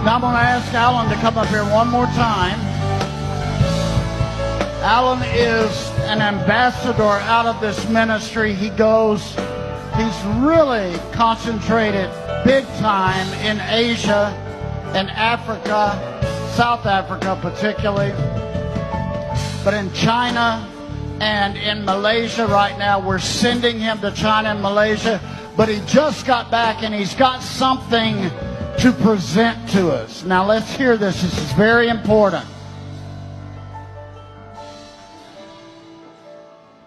Now I'm going to ask Alan to come up here one more time. Alan is an ambassador out of this ministry. He's really concentrated big time in Asia and Africa, South Africa particularly, but in China and in Malaysia right now. We're sending him to China and Malaysia, but he just got back and he's got something to present to us. Now let's hear this. This is very important.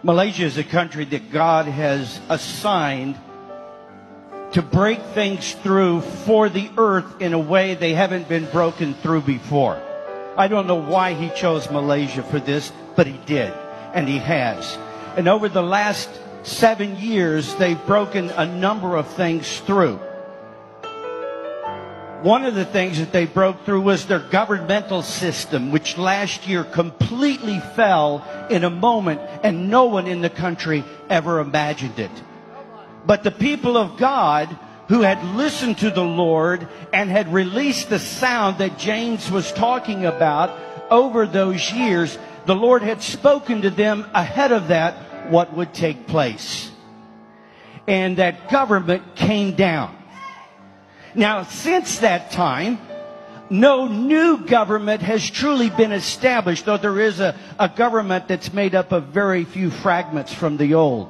Malaysia is a country that God has assigned to break things through for the earth in a way they haven't been broken through before. I don't know why he chose Malaysia for this, but he did, and he has. And over the last 7 years, they've broken a number of things through. One of the things that they broke through was their governmental system, which last year completely fell in a moment, and no one in the country ever imagined it. But the people of God who had listened to the Lord and had released the sound that James was talking about over those years, the Lord had spoken to them ahead of that what would take place. And that government came down. Now, since that time, no new government has truly been established, though there is a government that's made up of very few fragments from the old.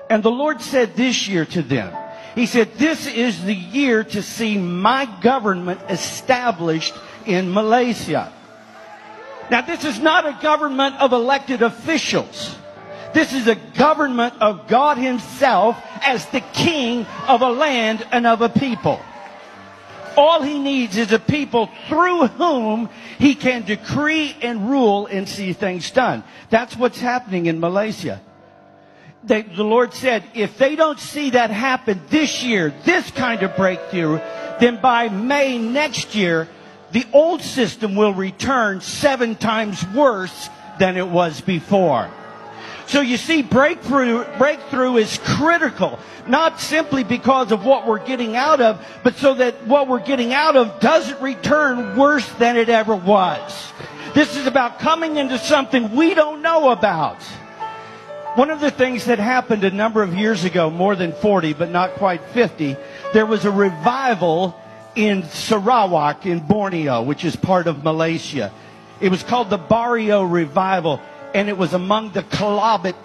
And the Lord said this year to them, He said, this is the year to see my government established in Malaysia. Now, this is not a government of elected officials. This is a government of God Himself as the king of a land and of a people. All He needs is a people through whom He can decree and rule and see things done. That's what's happening in Malaysia. The Lord said, if they don't see that happen this year, this kind of breakthrough, then by May next year, the old system will return 7 times worse than it was before. So you see, breakthrough is critical, not simply because of what we're getting out of, but so that what we're getting out of doesn't return worse than it ever was. This is about coming into something we don't know about. One of the things that happened a number of years ago, more than 40, but not quite 50, there was a revival in Sarawak in Borneo, which is part of Malaysia. It was called the Barrio Revival, and it was among the Kelabit